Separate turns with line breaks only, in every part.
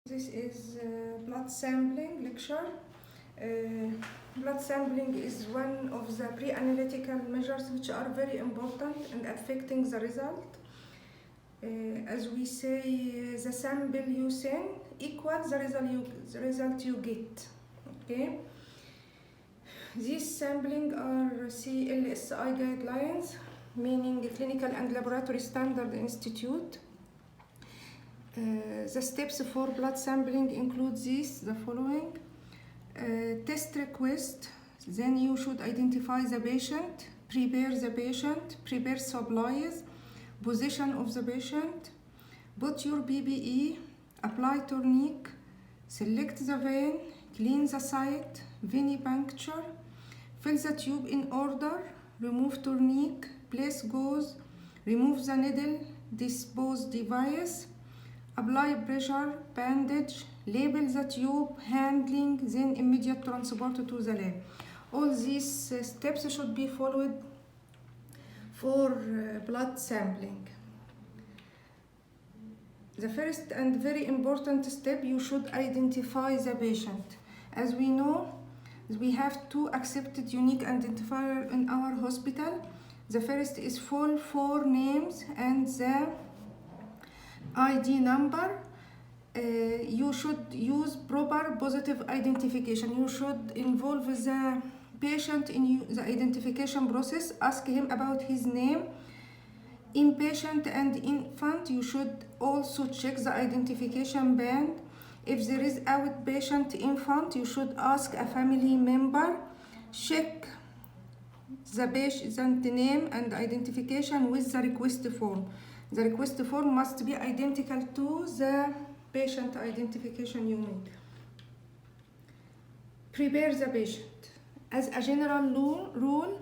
This is blood sampling lecture. Blood sampling is one of the pre-analytical measures which are very important in affecting the result. As we say, the sample you send equals the result you get. Okay. These sampling are CLSI guidelines, meaning Clinical and Laboratory Standard Institute. The steps for blood sampling include the following. Test request, then you should identify the patient, prepare supplies, position of the patient, put your PPE, apply tourniquet, select the vein, clean the site, venipuncture, fill the tube in order, remove tourniquet, place gauze, remove the needle, dispose device, apply pressure, bandage, label the tube, handling, then immediate transport to the lab. All these steps should be followed for blood sampling. The first and very important step, you should identify the patient. As we know, we have two accepted unique identifiers in our hospital. The first is full 4 names and the ID number. You should use proper positive identification. You should involve the patient in the identification process. Ask him about his name. Inpatient and infant, you should also check the identification band. If there is outpatient infant, you should ask a family member. Check the patient name and identification with the request form. The request form must be identical to the patient identification you need. Prepare the patient. As a general rule,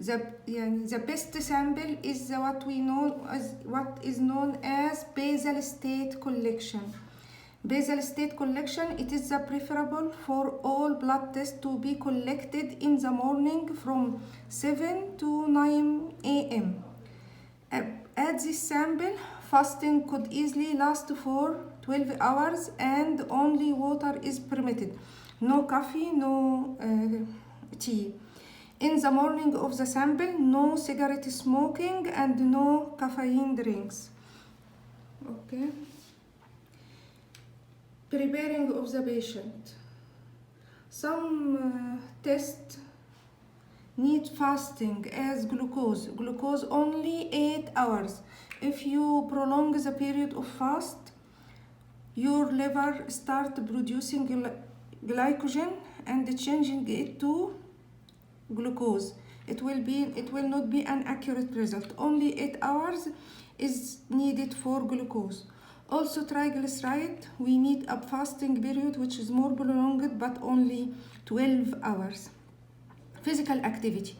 the best sample is what is known as basal state collection. Basal state collection, it is the preferable for all blood tests to be collected in the morning from 7 to 9 a.m. At this sample, fasting could easily last for 12 hours and only water is permitted. No coffee, no tea. In the morning of the sample, no cigarette smoking and no caffeine drinks. Okay. Preparing of the patient. Some tests need fasting as glucose. Glucose only 8 hours. If you prolong the period of fast, your liver start producing glycogen and changing it to glucose. It will not be an accurate result. Only 8 hours is needed for glucose. Also triglyceride, we need a fasting period which is more prolonged but only 12 hours. Physical activity.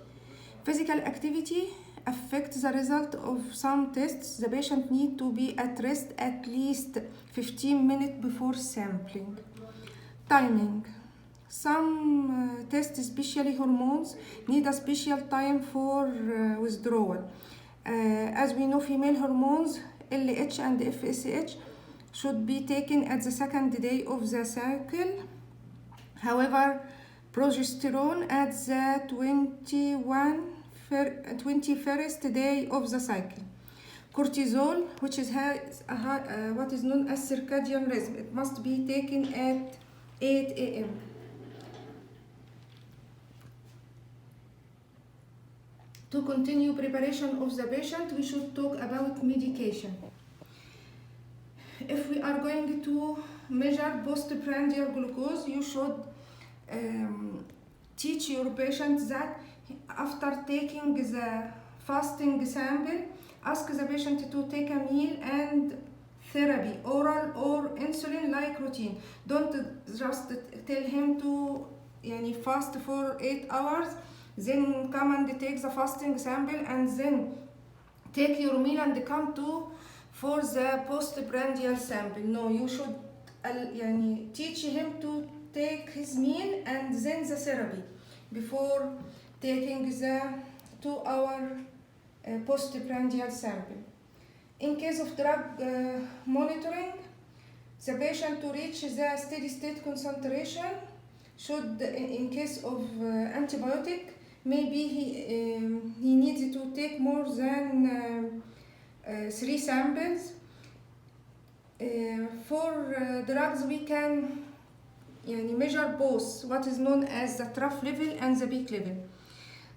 Physical activity affects the result of some tests. The patient needs to be at rest at least 15 minutes before sampling. Timing. Some tests, especially hormones, need a special time for withdrawal. As we know, female hormones, LH and FSH, should be taken at the second day of the cycle. However, progesterone at the 21st day of the cycle. Cortisol, which is what is known as circadian rhythm, it must be taken at 8 a.m. To continue preparation of the patient, we should talk about medication. If we are going to measure postprandial glucose, you should teach your patient that after taking the fasting sample, ask the patient to take a meal and therapy, oral or insulin-like routine. Don't just tell him to fast for 8 hours, then come and take the fasting sample and then take your meal and come for the postprandial sample. No, you should teach him to take his meal and then the therapy before taking the 2-hour postprandial sample. In case of drug monitoring, The patient to reach the steady state concentration should, in case of antibiotic, maybe he needs to take more than 3 samples. For drugs we can measure both what is known as the trough level and the peak level.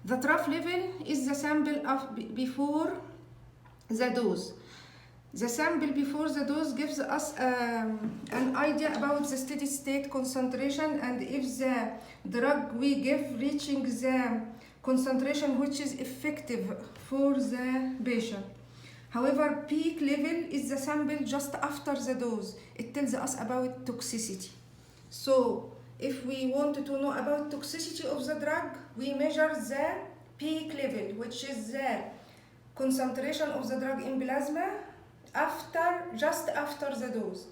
The trough level is the sample of before the dose. The sample before the dose gives us an idea about the steady state concentration, and if the drug we give reaching the concentration which is effective for the patient. However, peak level is the sample just after the dose. It tells us about toxicity. So if we want to know about toxicity of the drug, we measure the peak level, which is the concentration of the drug in plasma just after the dose.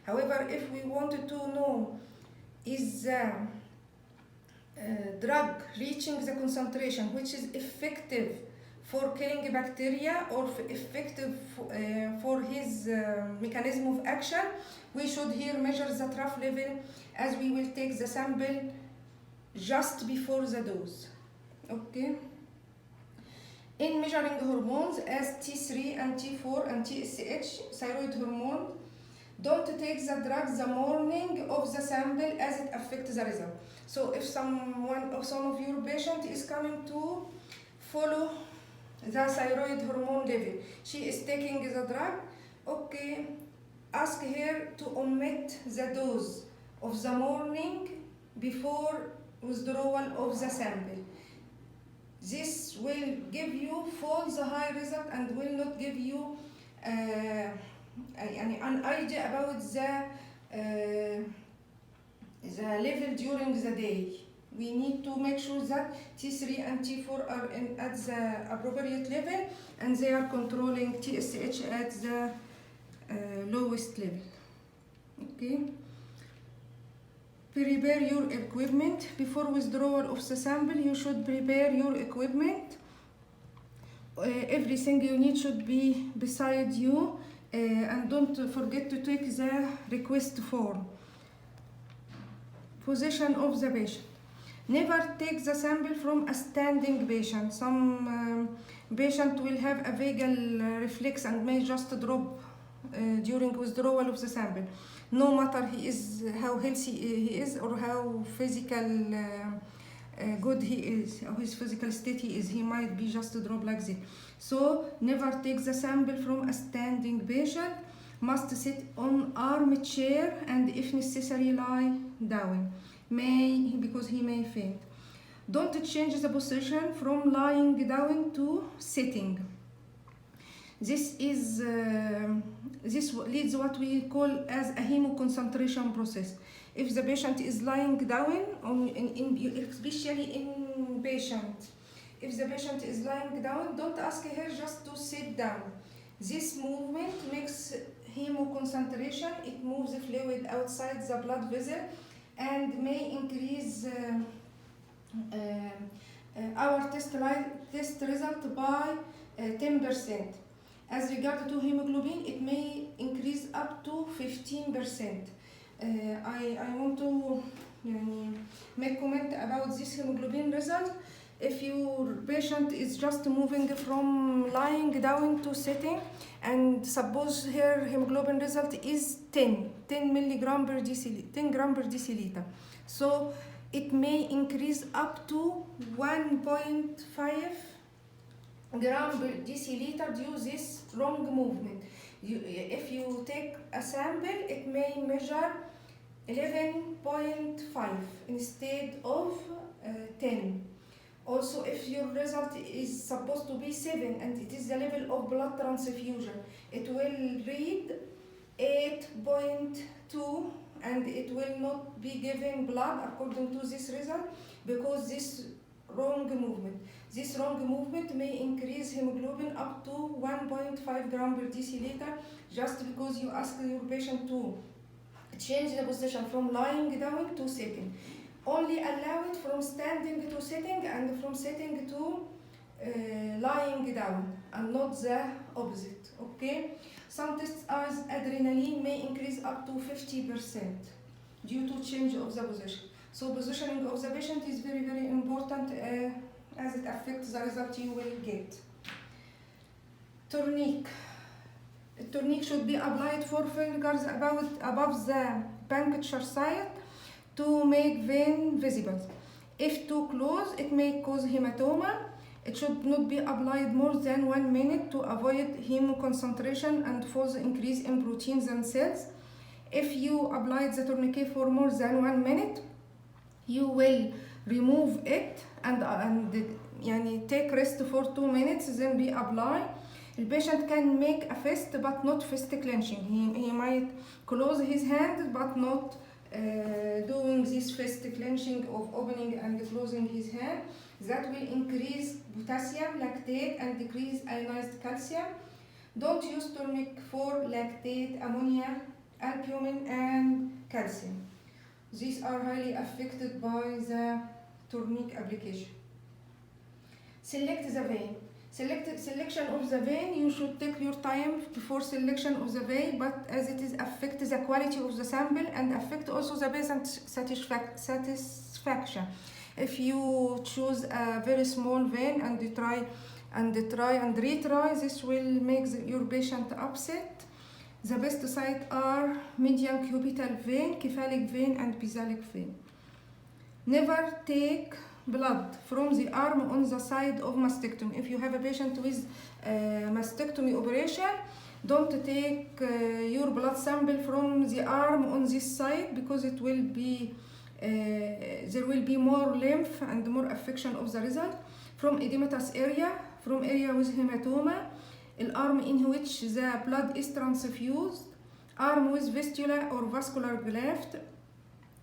However, if we wanted to know is the drug reaching the concentration which is effective for killing bacteria or effective for his mechanism of action, we should here measure the trough level, as we will take the sample just before the dose. Okay. In measuring hormones as T3 and T4 and TSH, thyroid hormone, don't take the drug the morning of the sample as it affects the result. So if some of your patient is coming to follow the thyroid hormone level, she is taking the drug, okay, ask her to omit the dose of the morning before withdrawal of the sample. This will give you false high result and will not give you an idea about the level during the day. We need to make sure that T3 and T4 are at the appropriate level and they are controlling TSH at the lowest level. Okay. Prepare your equipment. Before withdrawal of the sample, you should prepare your equipment. Everything you need should be beside you, and don't forget to take the request form. Position of the patient. Never take the sample from a standing patient. Some patient will have a vagal reflex and may just drop during withdrawal of the sample. No matter how healthy he is or how physical good he is, or his physical state he is, he might be just a drop like this. So never take the sample from a standing patient. Must sit on armchair and if necessary lie down, because he may faint. Don't change the position from lying down to sitting. This leads what we call as a hemoconcentration process. If the patient is lying down, especially in patient, if the patient is lying down, don't ask her just to sit down. This movement makes hemoconcentration. It moves fluid outside the blood vessel and may increase our test result by 10%. As regard to hemoglobin, it may increase up to 15%. I want to make comment about this hemoglobin result. If your patient is just moving from lying down to sitting, and suppose her hemoglobin result is 10 milligram per deciliter, 10 gram per deciliter, so it may increase up to 1.5 gram per deciliter due to this wrong movement. If you take a sample, it may measure 11.5 instead of 10. Also, if your result is supposed to be 7 and it is the level of blood transfusion, it will read 8.2 and it will not be giving blood according to this result because this wrong movement. This wrong movement may increase hemoglobin up to 1.5 gram per deciliter just because you ask your patient to change the position from lying down to sitting. Only allow it from standing to sitting and from sitting to lying down and not the opposite. Okay, some tests as adrenaline may increase up to 50% due to change of the position. So positioning of the patient is very important as it affects the result you will get. Tourniquet. A tourniquet should be applied 4 fingers above the puncture site to make vein visible. If too close, it may cause hematoma. It should not be applied more than 1 minute to avoid hemoconcentration and false increase in proteins and cells. If you apply the tourniquet for more than 1 minute, you will remove it and take rest for 2 minutes, then be apply. The patient can make a fist but not fist clenching. He might close his hand but not doing this fist clenching of opening and closing his hand. That will increase potassium, lactate, and decrease ionized calcium. Don't use tourniquet for lactate, ammonia, albumin, and calcium. These are highly affected by the tourniquet application. Select the vein. Selection of the vein, you should take your time before selection of the vein, but as it is affect the quality of the sample and affect also the patient satisfaction. If you choose a very small vein and you try and retry, this will make your patient upset. The best sites are median cubital vein, cephalic vein, and basilic vein. Never take blood from the arm on the side of mastectomy. If you have a patient with mastectomy operation, don't take your blood sample from the arm on this side, because it will be there will be more lymph and more affection of the result. From edematous area, from area with hematoma, arm in which the blood is transfused, arm with vistula or vascular graft.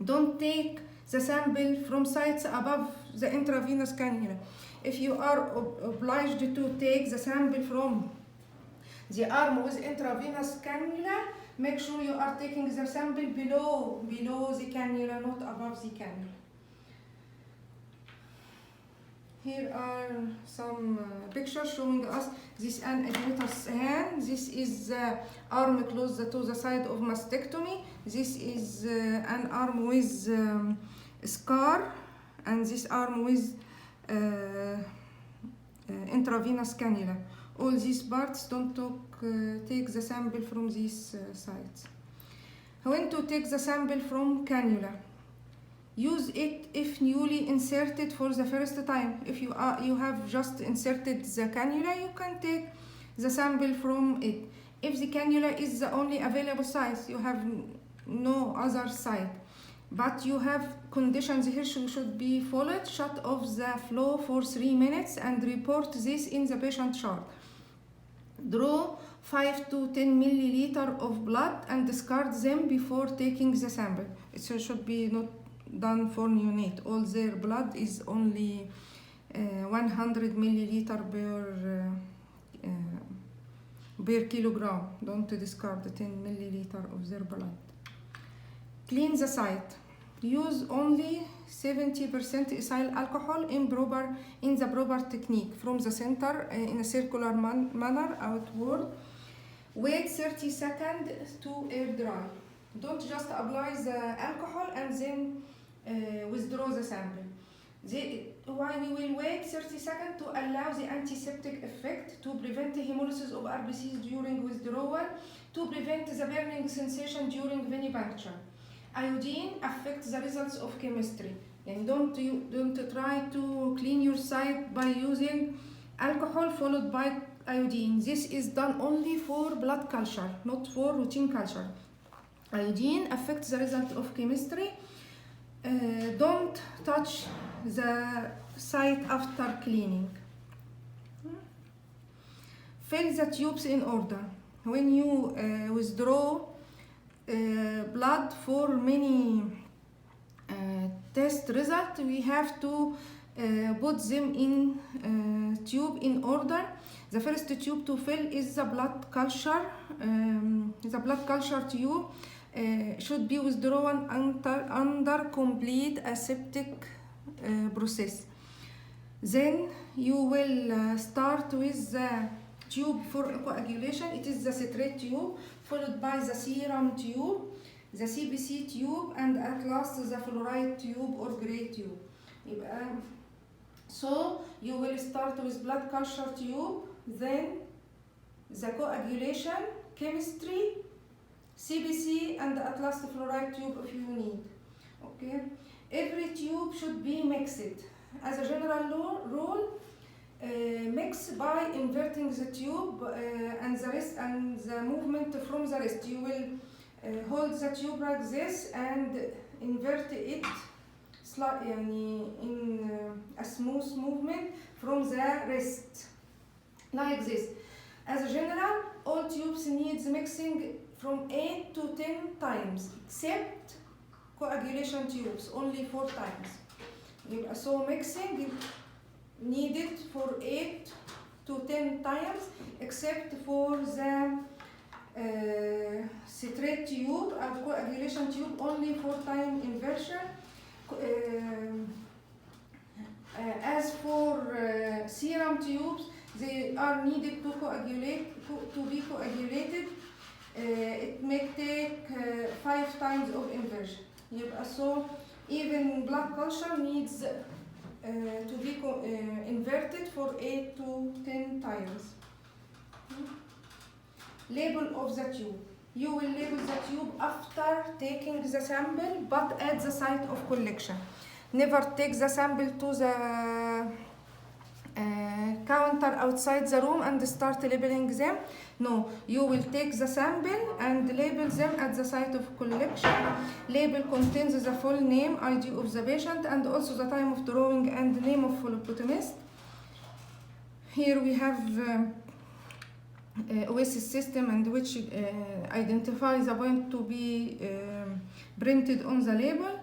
Don't take the sample from sites above the intravenous cannula. If you are obliged to take the sample from the arm with intravenous cannula, make sure you are taking the sample below the cannula, not above the cannula. Here are some pictures showing us this an edematous hand. This is the arm close to the side of mastectomy. This is an arm with scar, and this arm with intravenous cannula. All these parts don't take the sample from these sites. When to take the sample from cannula? Use it if newly inserted for the first time. If you have just inserted the cannula, you can take the sample from it. If the cannula is the only available size, you have no other site, but you have conditions here should be followed. Shut off the flow for 3 minutes and report this in the patient chart. Draw 5 to 10 milliliter of blood and discard them before taking the sample. It should be not done for neonate. All their blood is only 100 milliliter per kilogram. Don't discard 10 milliliter of their blood. Clean the site. Use only 70% ethyl alcohol in the proper technique from the center in a circular manner outward. Wait 30 seconds to air dry. Don't just apply the alcohol and then withdraw the sample. Why we will wait 30 seconds? To allow the antiseptic effect, to prevent hemolysis of RBCs during withdrawal, to prevent the burning sensation during venipuncture. Iodine affects the results of chemistry, and don't try to clean your site by using alcohol followed by iodine. This is done only for blood culture, not for routine culture. Iodine affects the result of chemistry. Don't touch the site after cleaning. Fill the tubes in order. When you withdraw blood for many test results, we have to put them in tube in order. The first tube to fill is the blood culture. The blood culture tube should be withdrawn under complete aseptic process. Then you will start with the tube for coagulation. It is the citrate tube, followed by the serum tube, the CBC tube, and at last the fluoride tube or gray tube. So you will start with blood culture tube, then the coagulation, chemistry, CBC, and at last fluoride tube if you need. Okay, every tube should be mixed. As a general rule, mix by inverting the tube and the wrist and the movement from the wrist. You will hold the tube like this and invert it slightly in a smooth movement from the wrist, like this. As a general, all tubes needs mixing from 8 to 10 times, except coagulation tubes, only 4 times. So mixing needed for 8 to 10 times, except for the citrate tube and coagulation tube, only 4 time inversion. As for serum tubes, they are needed to be coagulated. It may take 5 times of inversion. So even blood culture needs to be inverted for 8 to 10 times. Label of the tube. You will label the tube after taking the sample, but at the site of collection. Never take the sample to the counter outside the room and start labeling them. No, you will take the sample and label them at the site of collection. Label contains the full name, ID of the patient, and also the time of drawing and name of phlebotomist. Here we have OSIS system, and which identifies the point to be printed on the label.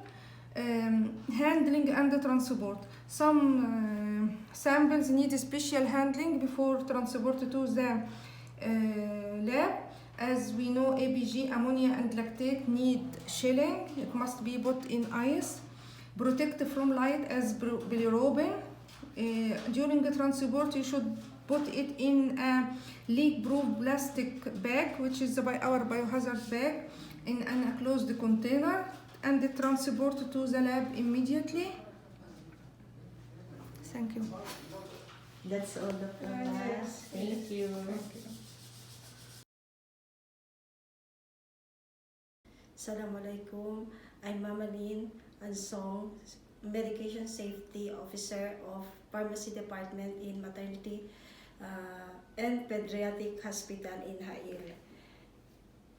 Handling and transport. Some samples need special handling before transport to the lab. As we know, ABG, ammonia, and lactate need chilling. It must be put in ice. Protect from light as bilirubin. During the transport, you should put it in a leak-proof plastic bag, which is our biohazard bag, in a closed container, and transport to the lab immediately. Thank you.
That's all, Dr. Mas. Thank you. Assalamualaikum. I'm Mama Lynn Ansong, Medication Safety Officer of Pharmacy Department in Maternity and Pediatric Hospital in Hail.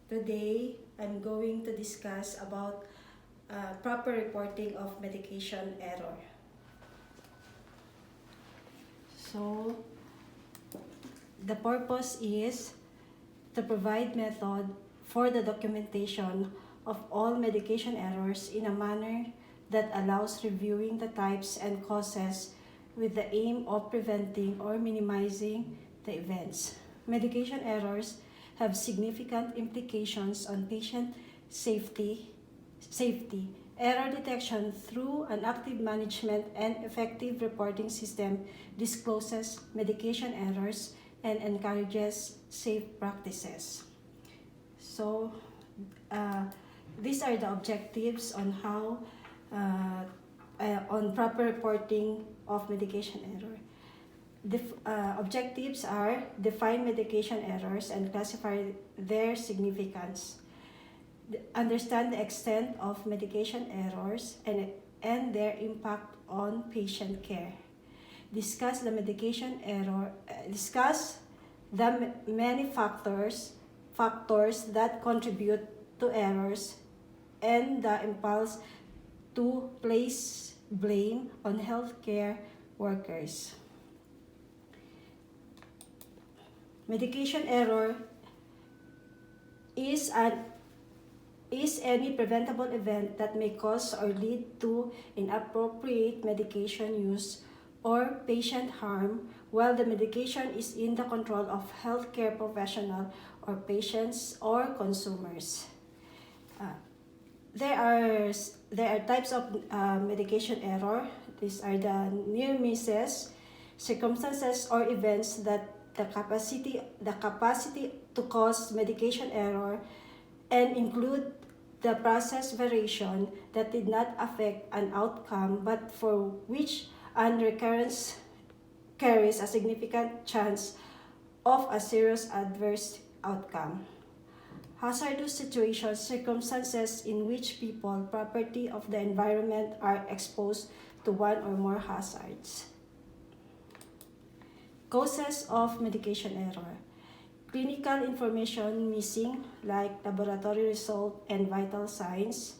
Today, I'm going to discuss about proper reporting of medication error. So, the purpose is to provide method for the documentation of all medication errors in a manner that allows reviewing the types and causes with the aim of preventing or minimizing the events. Medication errors have significant implications on patient safety. Error detection through an active management and effective reporting system discloses medication errors and encourages safe practices. So, these are the objectives on how on proper reporting of medication error. The objectives are define medication errors and classify their significance. Understand the extent of medication errors and their impact on patient care. Discuss the medication error. Discuss the many factors that contribute to errors and the impulse to place blame on healthcare workers. Medication error is any preventable event that may cause or lead to inappropriate medication use or patient harm while the medication is in the control of healthcare professional or patients or consumers. There are types of medication error. These are the near misses, circumstances or events that the capacity to cause medication error and include the process variation that did not affect an outcome but for which an recurrence carries a significant chance of a serious adverse outcome. Hazardous situations, circumstances in which people, property of the environment are exposed to one or more hazards. Causes of medication error. Clinical information missing like laboratory result and vital signs.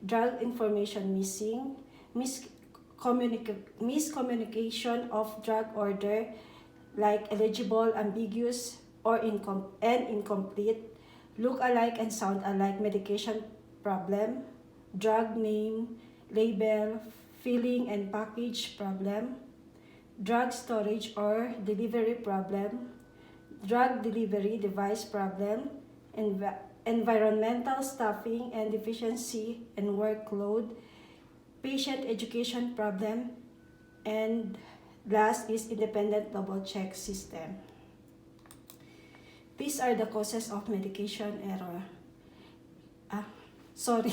Drug information missing. Miscommunication of drug order like eligible, ambiguous, or incomplete. Look-alike and sound-alike medication problem. Drug name, label, filling and package problem. Drug storage or delivery problem, drug delivery device problem, environmental staffing and deficiency and workload, patient education problem, and last is independent double-check system. These are the causes of medication error. Sorry.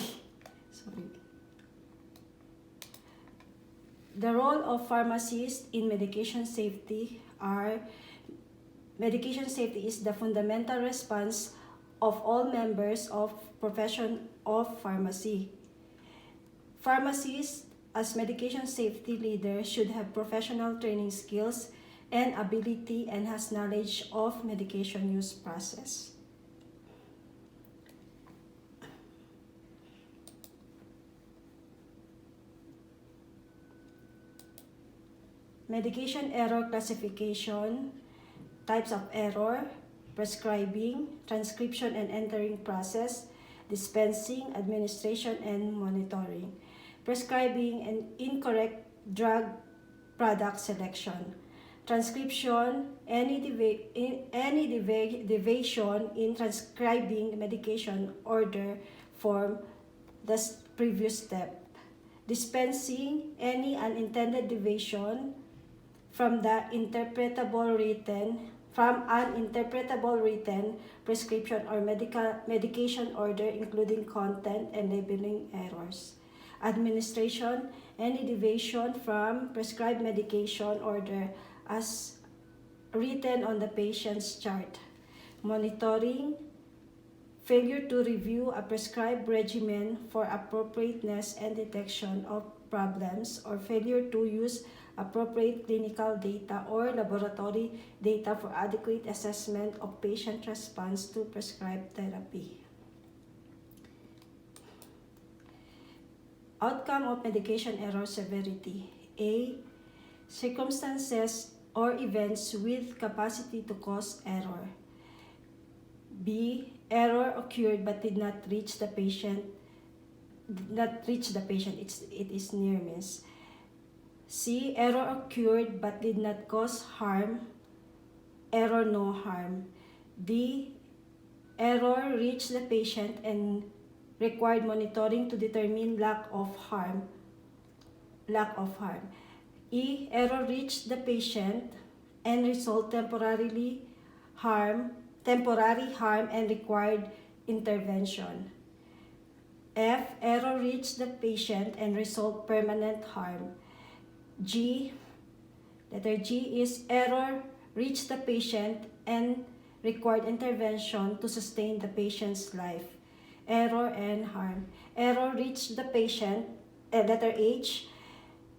The role of pharmacists in medication safety are: medication safety is the fundamental response of all members of profession of pharmacy. Pharmacists as medication safety leaders should have professional training skills and ability and has knowledge of medication use process. Medication error classification, types of error, prescribing, transcription and entering process, dispensing, administration, and monitoring. Prescribing and incorrect drug product selection. Transcription, any deviation in transcribing medication order from the previous step. Dispensing, any unintended deviation from an interpretable written prescription or medication order, including content and labeling errors. Administration, any deviation from prescribed medication order as written on the patient's chart. Monitoring, failure to review a prescribed regimen for appropriateness and detection of problems, or failure to use appropriate clinical data or laboratory data for adequate assessment of patient response to prescribed therapy. Outcome of medication error severity. A. Circumstances or events with capacity to cause error. B. Error occurred but did not reach the patient. It is near miss. C. Error occurred but did not cause harm. Error no harm. D. Error reached the patient and required monitoring to determine lack of harm. E. Error reached the patient and result temporary harm and required intervention. F. Error reached the patient and result permanent harm. Letter G is error reached the patient and required intervention to sustain the patient's life. Error and harm. Error reached the patient, letter H,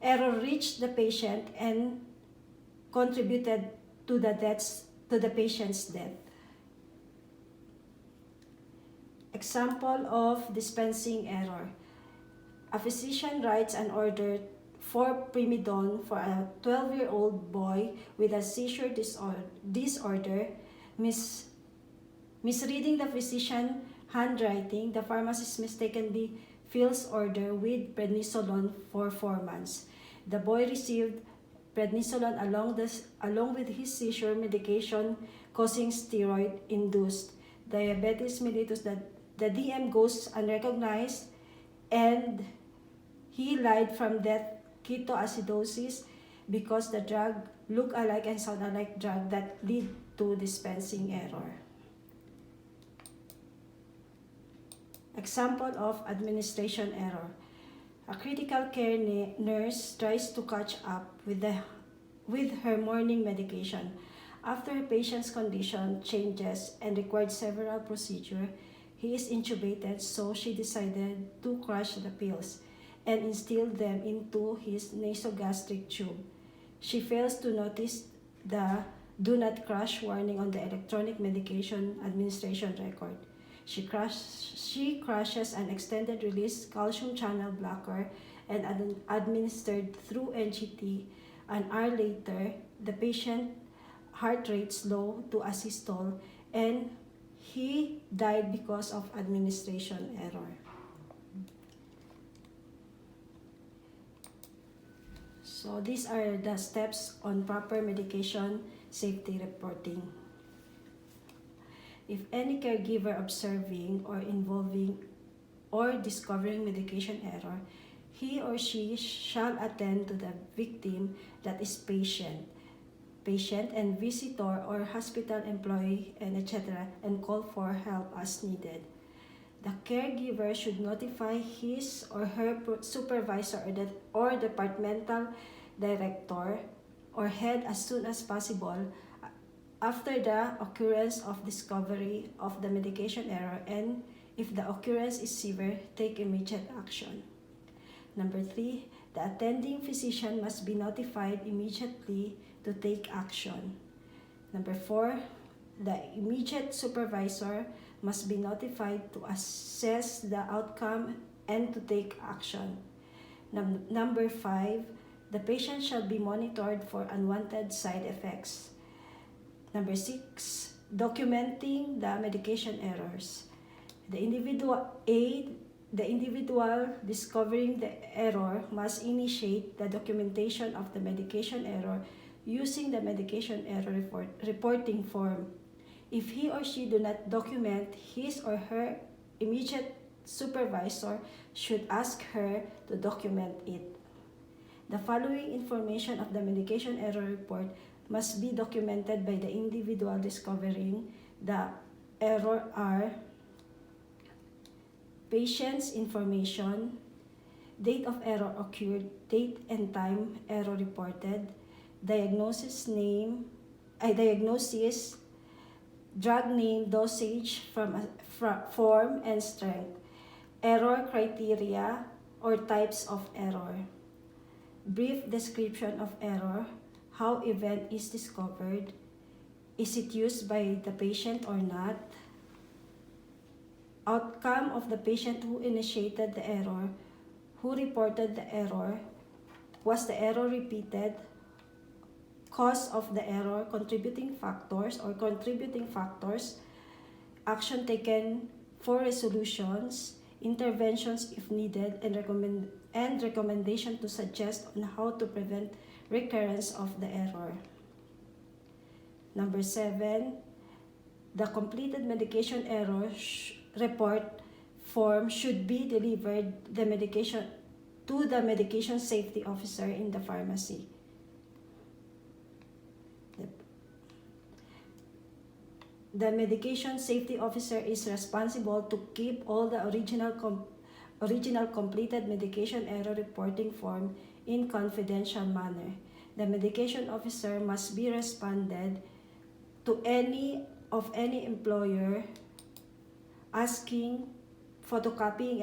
error reached the patient and contributed to the patient's death. Example of dispensing error. A physician writes an order for primidone for a 12-year-old boy with a seizure disorder. Misreading the physician's handwriting, the pharmacist mistakenly fills order with prednisolone for 4 months. The boy received prednisolone along with his seizure medication causing steroid-induced diabetes mellitus. The DM goes unrecognized and he lied from death ketoacidosis because the drug look alike and sound alike drug that lead to dispensing error. Example of administration error. A critical care nurse tries to catch up with her morning medication. After a patient's condition changes and required several procedures, he is intubated, so she decided to crush the pills and instill them into his nasogastric tube. She fails to notice the do not crush warning on the electronic medication administration record. She crushes an extended release calcium channel blocker and administered through NGT. An hour later, the patient heart rate slow to asystole and he died because of administration error. So these are the steps on proper medication safety reporting. If any caregiver observing or involving or discovering medication error, he or she shall attend to the victim, that is patient and visitor or hospital employee, and etc., and call for help as needed. The caregiver should notify his or her supervisor or departmental director or head as soon as possible after the occurrence of discovery of the medication error, and if the occurrence is severe, take immediate action. Number 3, the attending physician must be notified immediately to take action. Number 4, the immediate supervisor must be notified to assess the outcome and to take action. Number 5, the patient shall be monitored for unwanted side effects. Number 6, documenting the medication errors. The individual discovering the error must initiate the documentation of the medication error using the medication error reporting form. If he or she do not document, his or her immediate supervisor should ask her to document it. The following information of the medication error report must be documented by the individual discovering the error are: patient's information, date of error occurred, date and time error reported, diagnosis, drug name, dosage, form and strength, error criteria or types of error, brief description of error, how event is discovered, is it used by the patient or not, outcome of the patient who initiated the error, who reported the error, was the error repeated, cause of the error, contributing factors, action taken for resolutions, interventions if needed, and recommendation to suggest on how to prevent recurrence of the error. Number 7, the completed medication error report form should be delivered to the medication safety officer in the pharmacy. The medication safety officer is responsible to keep all the original completed medication error reporting form in confidential manner. The medication officer must be responded to any employer asking photocopying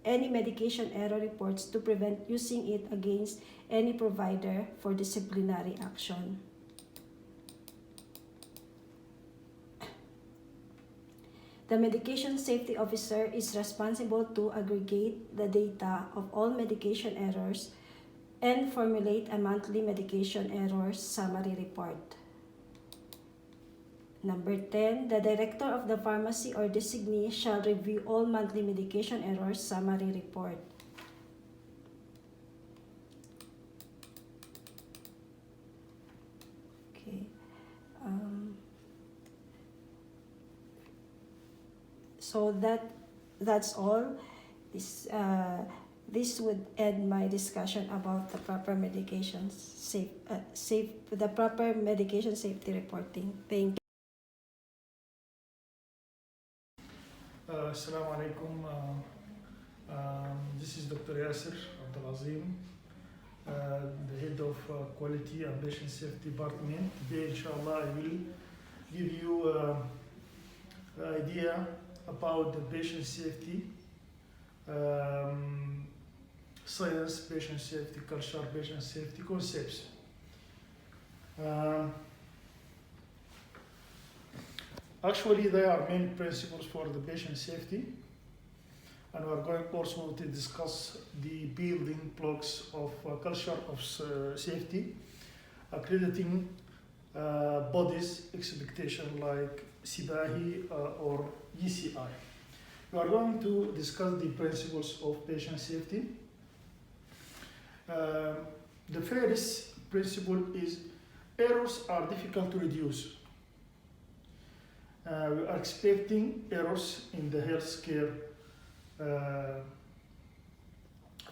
any medication error reports to prevent using it against any provider for disciplinary action. The medication safety officer is responsible to aggregate the data of all medication errors and formulate a monthly medication errors summary report. Number 10, the director of the pharmacy or designee shall review all monthly medication errors summary report. Okay. So that's all. this would end my discussion about the proper medication safety reporting. Thank you.
Assalamu alaikum. This is Dr. Yasser Abdulazim, the head of Quality and Patient Safety Department. Today, inshallah, I will give you an idea about the patient safety, science, patient safety culture, patient safety concepts. Actually, there are many principles for the patient safety, and we're going also to discuss the building blocks of culture of safety, accrediting bodies expectation like CBAHI or ECI. We are going to discuss the principles of patient safety. The first principle is errors are difficult to reduce. We are expecting errors in the healthcare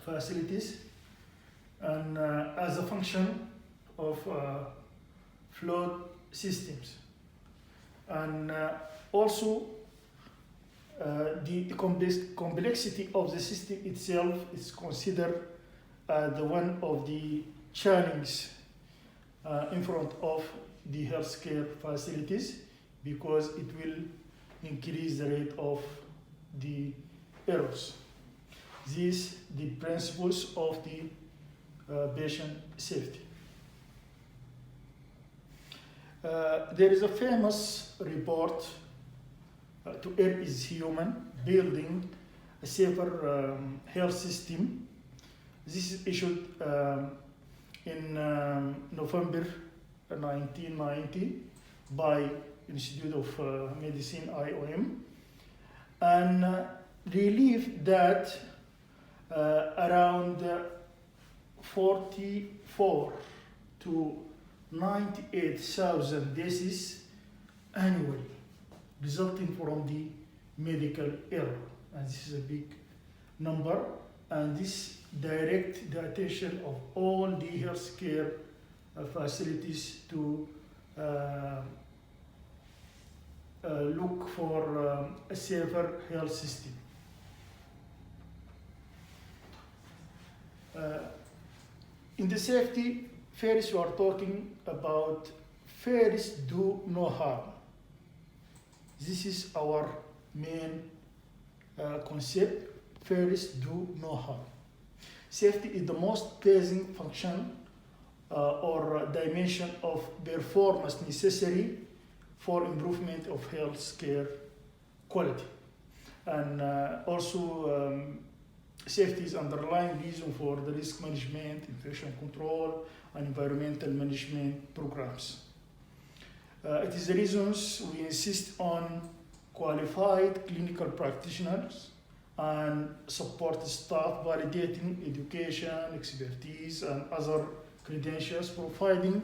facilities, and as a function of flawed systems, and also the complexity of the system itself is considered the one of the challenges in front of the healthcare facilities, because it will increase the rate of the errors. These the principles of the patient safety. There is a famous report, To Err is Human, Building a Safer Health System. This is issued in November 1990 by Institute of Medicine, IOM, and relieved that around 44 to 98,000 deaths annually resulting from the medical error, and this is a big number, and this directs the attention of all the healthcare facilities to look for a safer health system. In the safety, first we are talking about first do no harm. This is our main concept, first do no harm. Safety is the most basic function or dimension of performance necessary for improvement of healthcare quality. And also safety is underlying reason for the risk management, infection control, and environmental management programs. It is the reasons we insist on qualified clinical practitioners and support staff validating education, expertise, and other credentials, providing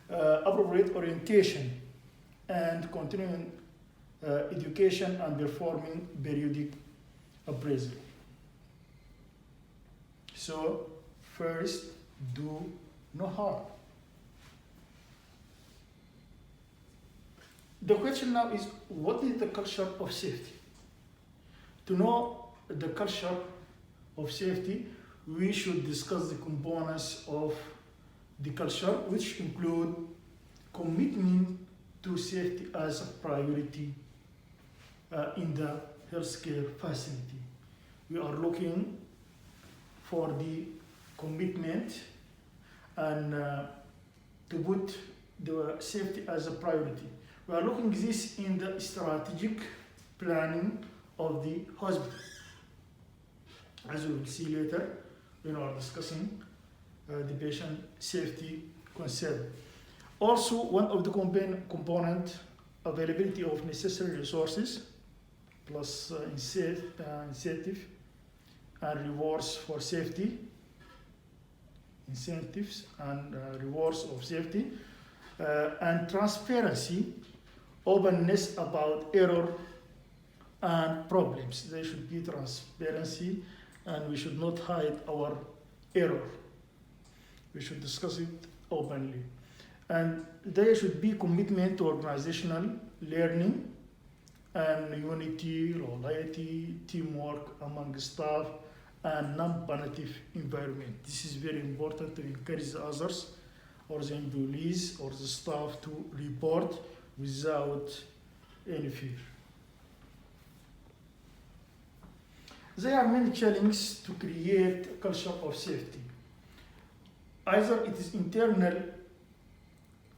appropriate orientation and continuing education and performing periodic appraisal. So, first, do no harm. The question now is, what is the culture of safety? To know the culture of safety, we should discuss the components of the culture, which include commitment to safety as a priority in the healthcare facility. We are looking for the commitment and to put the safety as a priority. We are looking this in the strategic planning of the hospital, as we will see later when we are discussing the patient safety concept. Also, one of the component, availability of necessary resources, plus incentive and rewards for safety, incentives and rewards of safety, and transparency, openness about error and problems. There should be transparency and we should not hide our error. We should discuss it openly. And there should be commitment to organizational learning and unity, loyalty, teamwork among staff, and non-punitive environment. This is very important to encourage the others or the employees or the staff to report without any fear. There are many challenges to create a culture of safety. Either it is internal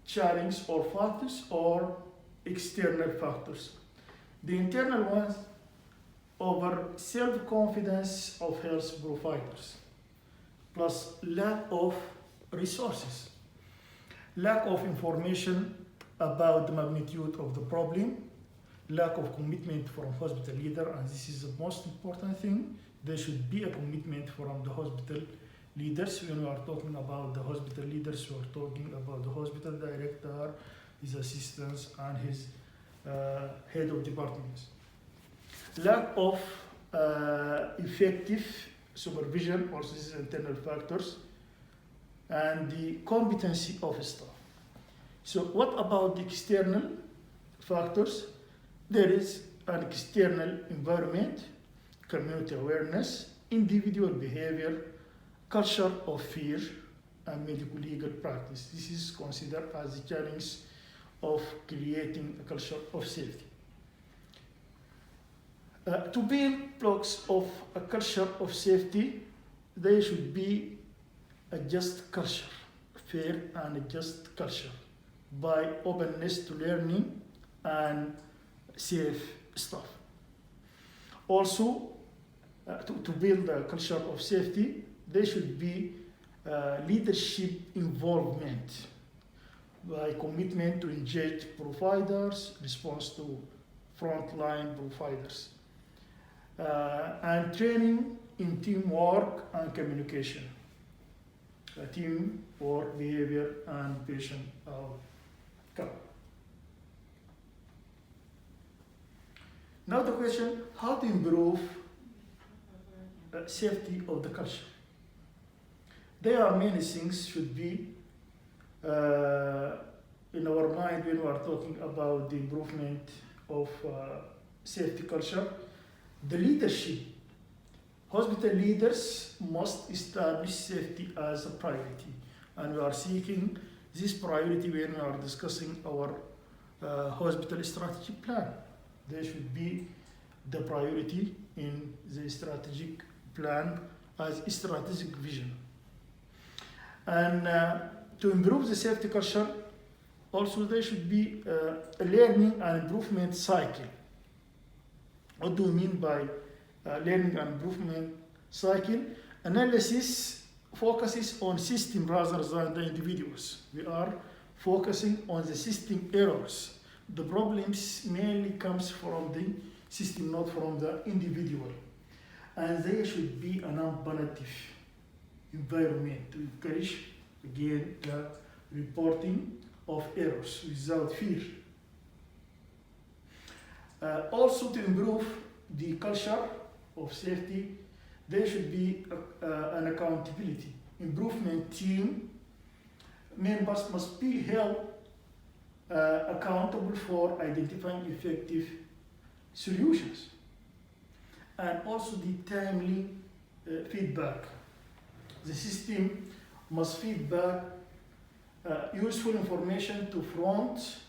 challenge or factors or external factors. The internal ones over self-confidence of health providers, plus lack of resources, lack of information about the magnitude of the problem, lack of commitment from hospital leader, and this is the most important thing. There should be a commitment from the hospital leaders. When we are talking about the hospital leaders, we are talking about the hospital director, his assistants, and his head of departments. Lack of effective supervision, also this is internal factors, and the competency of staff. So what about the external factors? There is an external environment, community awareness, individual behavior, culture of fear, and medical legal practice. This is considered as the challenge of creating a culture of safety. To build blocks of a culture of safety, there should be a just culture, fair and a just culture, by openness to learning and safe staff. Also, to build a culture of safety, there should be leadership involvement by commitment to engage providers, response to frontline providers, and training in teamwork and communication, teamwork, behavior, and patient outcome. Now the question, how to improve safety of the culture? There are many things should be in our mind when we are talking about the improvement of safety culture. The leadership, hospital leaders must establish safety as a priority, and we are seeking this priority when we are discussing our hospital strategic plan. There should be the priority in the strategic plan as a strategic vision. And to improve the safety culture, also there should be a learning and improvement cycle. What do we mean by learning and improvement cycle? Analysis focuses on system rather than the individuals. We are focusing on the system errors. The problems mainly comes from the system, not from the individual. And there should be a non-punitive environment to encourage, again, the reporting of errors without fear. Also, to improve the culture of safety, there should be an accountability. Improvement team members must be held accountable for identifying effective solutions, and also the timely feedback. The system must feed back useful information to front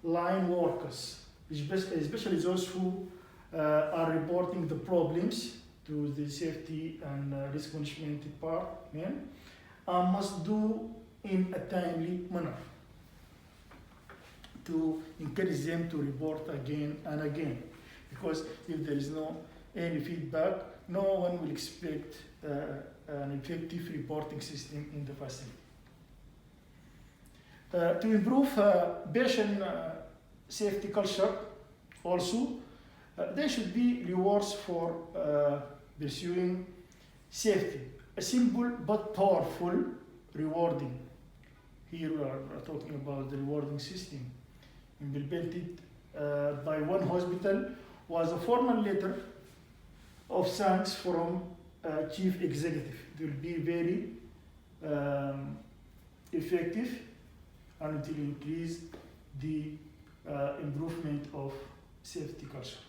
line workers, especially those who are reporting the problems to the safety and risk management department, must do in a timely manner to encourage them to report again and again. Because if there is no any feedback, no one will expect an effective reporting system in the facility. To improve patient safety culture, also, there should be rewards for pursuing safety. A simple but powerful rewarding. Here we are talking about the rewarding system implemented by one hospital was a formal letter of thanks from chief executive. It will be very effective, and it will increase the improvement of safety culture.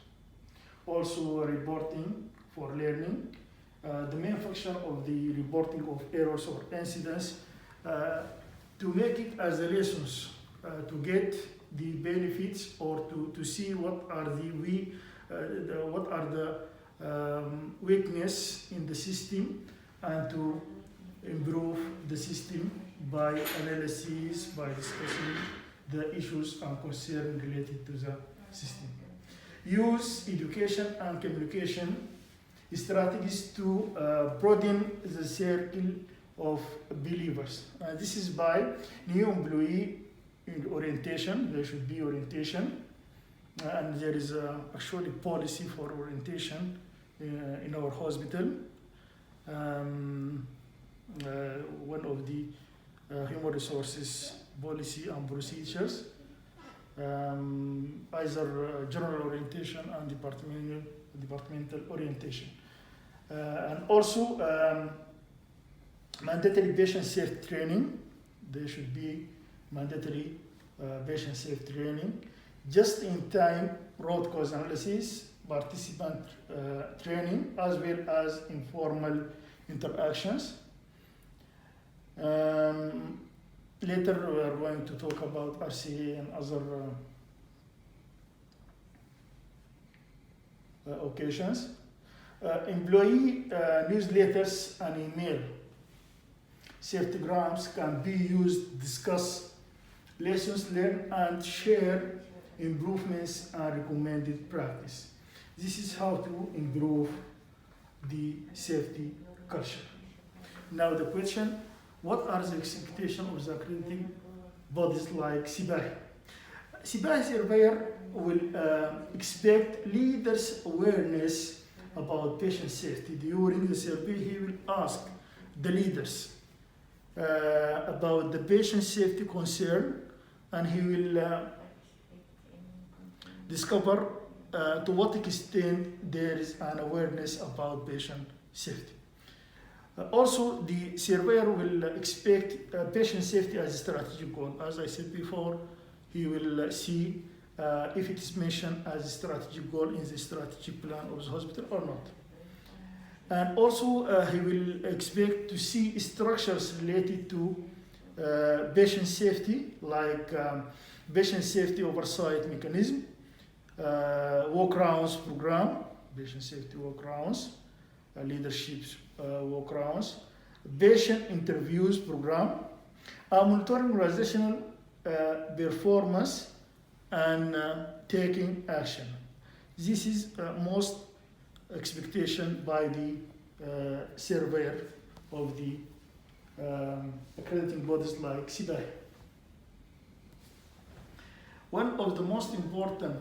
Also, reporting for learning. The main function of the reporting of errors or incidents to make it as a lessons to get the benefits or to see what are the weakness in the system, and to improve the system by analysis, by discussing the issues and concerns related to the system. Use education and communication strategies to broaden the circle of believers. This is by new employee in orientation. There should be orientation, and there is actually policy for orientation in our hospital. One of the human resources policy and procedures, either general orientation and departmental orientation. And also mandatory patient safety training. There should be mandatory patient safety training. Just in time root cause analysis, participant training, as well as informal interactions. Later we are going to talk about RCA and other occasions. Employee newsletters and email safetygrams can be used to discuss lessons learned and share improvements and recommended practice. This is how to improve the safety culture. Now the question, what are the expectations of the accrediting bodies like SIBAHI? SIBAHI surveyor will expect leaders' awareness about patient safety. During the survey, he will ask the leaders about the patient safety concern, and he will discover to what extent there is an awareness about patient safety. Also, the surveyor will expect patient safety as a strategic goal. As I said before, he will see if it is mentioned as a strategic goal in the strategic plan of the hospital or not. And also, he will expect to see structures related to patient safety, like patient safety oversight mechanism, walk-rounds program, patient safety walk-rounds, leadership walk-rounds, patient interviews program, monitoring organizational performance, and taking action. This is most expectation by the surveyor of the accrediting bodies like SIBAHI. One of the most important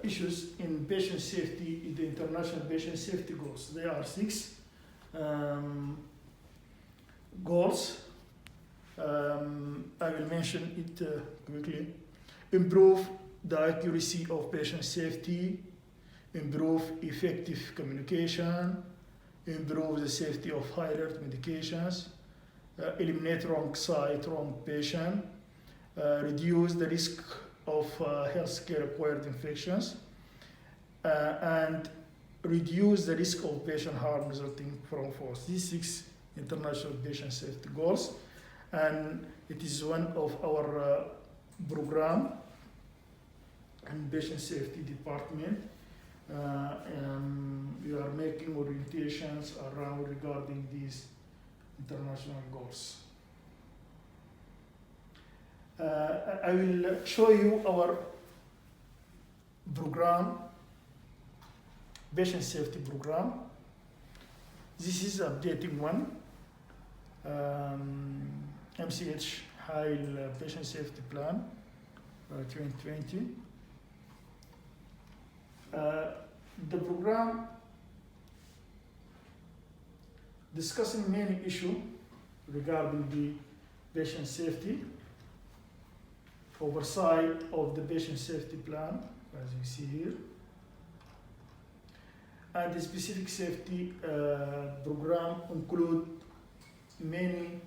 issues in patient safety is the international patient safety goals. There are 6 goals. I will mention it quickly. Improve the accuracy of patient safety, improve effective communication, improve the safety of high alert medications, eliminate wrong site, wrong patient, reduce the risk of healthcare acquired infections, and reduce the risk of patient harm resulting from force. These 6 international patient safety goals, and it is one of our program in patient safety department. We are making orientations around regarding these international goals. I will show you our program, patient safety program. This is updating one, MCH High Patient Safety Plan 2020. The program discussing many issues regarding the patient safety, oversight of the patient safety plan, as you see here. and the specific safety program include many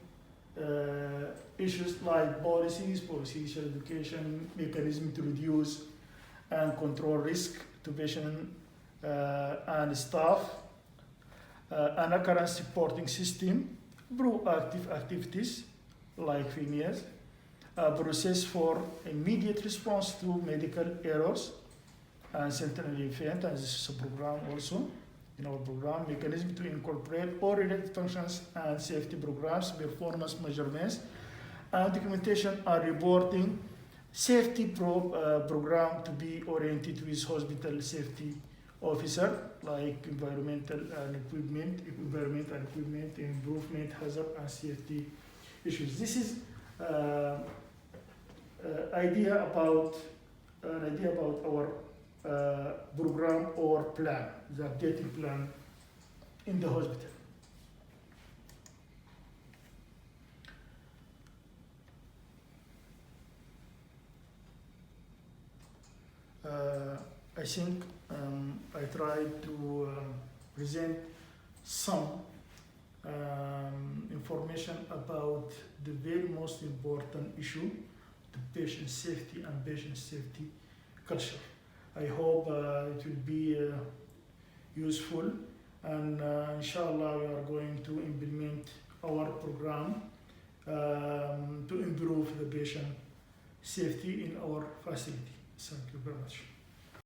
issues like policies, education, mechanism to reduce and control risk to patient and staff, an occurrence supporting system, proactive activities like FINEAS, a process for immediate response to medical errors and sentinel event, and this is a program also in our program, mechanism to incorporate all related functions and safety programs, performance measurements, and documentation and reporting, safety program to be oriented with hospital safety officer, like environmental and equipment, improvement, hazard and safety issues. This is idea about our program or plan, the updated plan in the hospital. I think I tried to present some information about the very most important issue, the patient safety and patient safety culture. I hope it will be useful, and inshallah we are going to implement our program to improve the patient safety in our facility. Thank you very much.